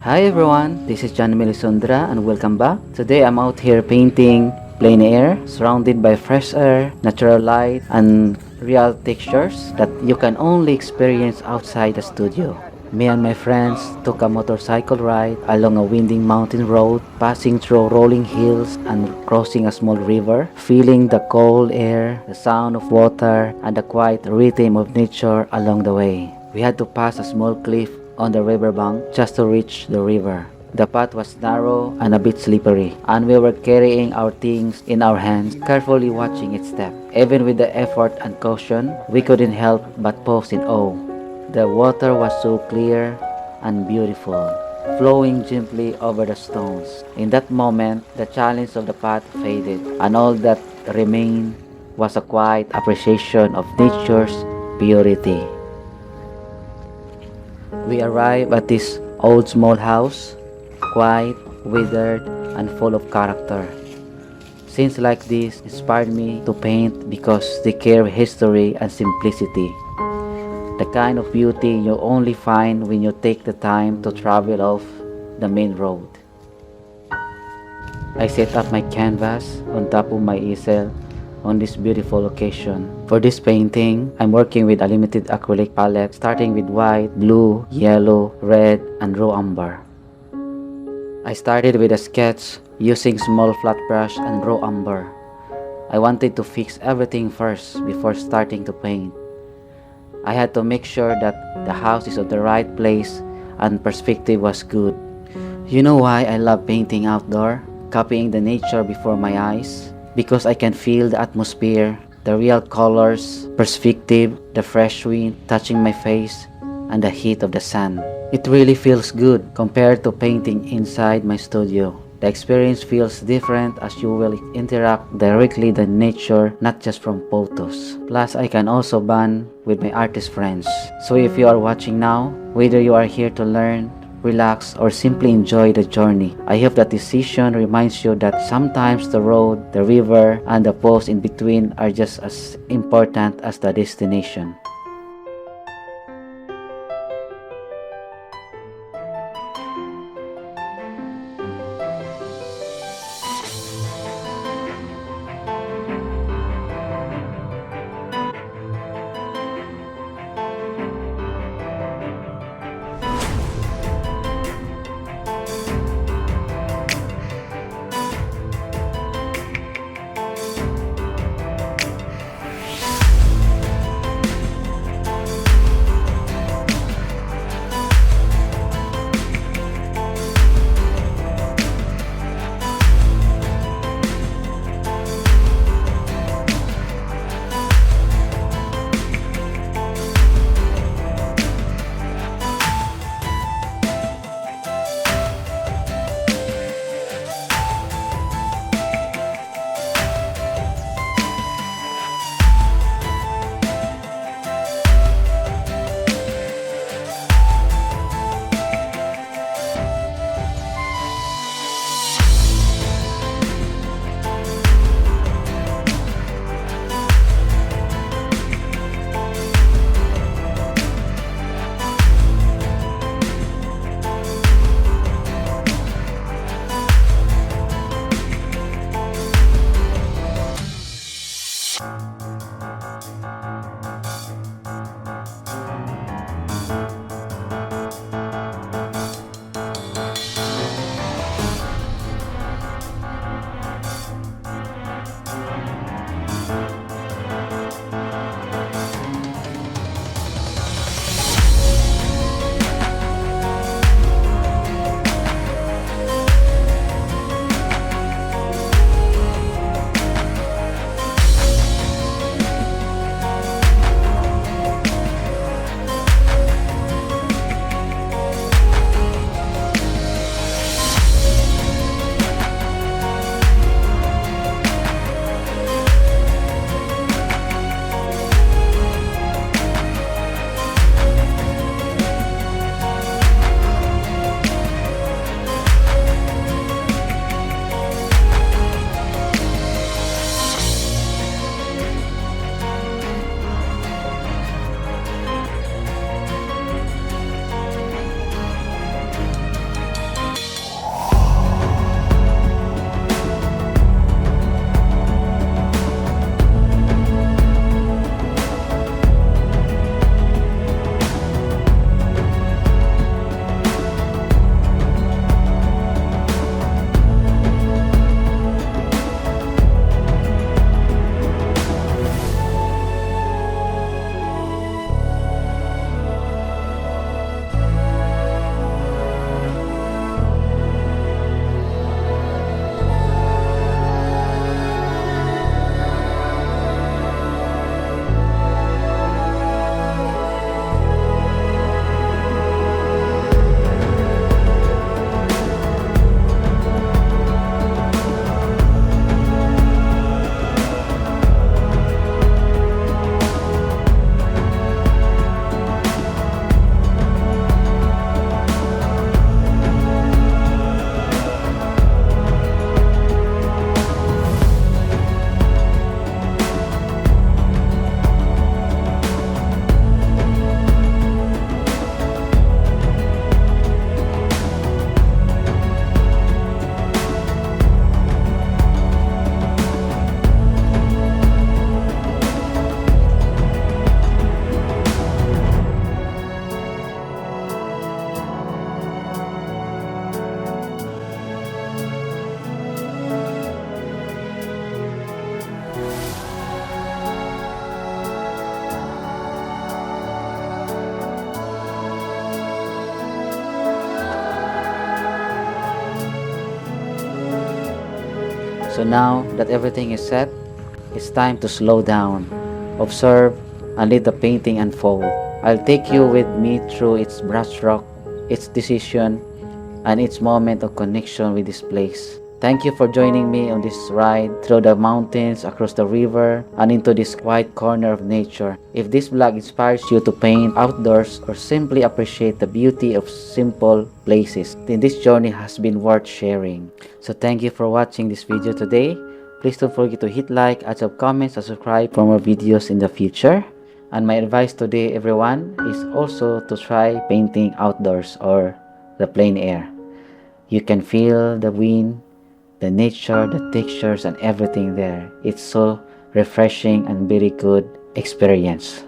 Hi everyone, this is JMLisondra and welcome back. Today I'm out here painting plein air, surrounded by fresh air, natural light, and real textures that you can only experience outside the studio. Me and my friends took a motorcycle ride along a winding mountain road, passing through rolling hills and crossing a small river, feeling the cold air, the sound of water, and the quiet rhythm of nature along the way. We had to pass a small cliff on the riverbank just to reach the river. The path was narrow and a bit slippery, and we were carrying our things in our hands, carefully watching each step. Even with the effort and caution, we couldn't help but pause in awe. The water was so clear and beautiful, flowing gently over the stones. In that moment, the challenge of the path faded, and all that remained was a quiet appreciation of nature's purity. We arrived at this old small house, quiet, withered, and full of character. Scenes like this inspired me to paint because they carry history and simplicity. The kind of beauty you only find when you take the time to travel off the main road. I set up my canvas on top of my easel on this beautiful occasion. For this painting, I'm working with a limited acrylic palette starting with white, blue, yellow, red, and raw umber. I started with a sketch using small flat brush and raw umber. I wanted to fix everything first before starting to paint. I had to make sure that the house is at the right place and perspective was good. You know why I love painting outdoor? Copying the nature before my eyes? Because I can feel the atmosphere, the real colors, perspective, the fresh wind touching my face, and the heat of the sun. It really feels good compared to painting inside my studio. The experience feels different as you will interact directly with nature, not just from photos. Plus, I can also bond with my artist friends. So if you are watching now, whether you are here to learn, relax, or simply enjoy the journey, I hope that decision reminds you that sometimes the road, the river, and the pause in between are just as important as the destination. So now that everything is set, it's time to slow down, observe, and let the painting unfold. I'll take you with me through its brushstroke, its decision, and its moment of connection with this place. Thank you for joining me on this ride through the mountains, across the river, and into this quiet corner of nature. If this vlog inspires you to paint outdoors or simply appreciate the beauty of simple places, then this journey has been worth sharing. So thank you for watching this video today. Please don't forget to hit like, add some comments, and subscribe for more videos in the future. And my advice today, everyone, is also to try painting outdoors or the plein air. You can feel the wind, the nature, the textures, and everything there. It's so refreshing and very good experience.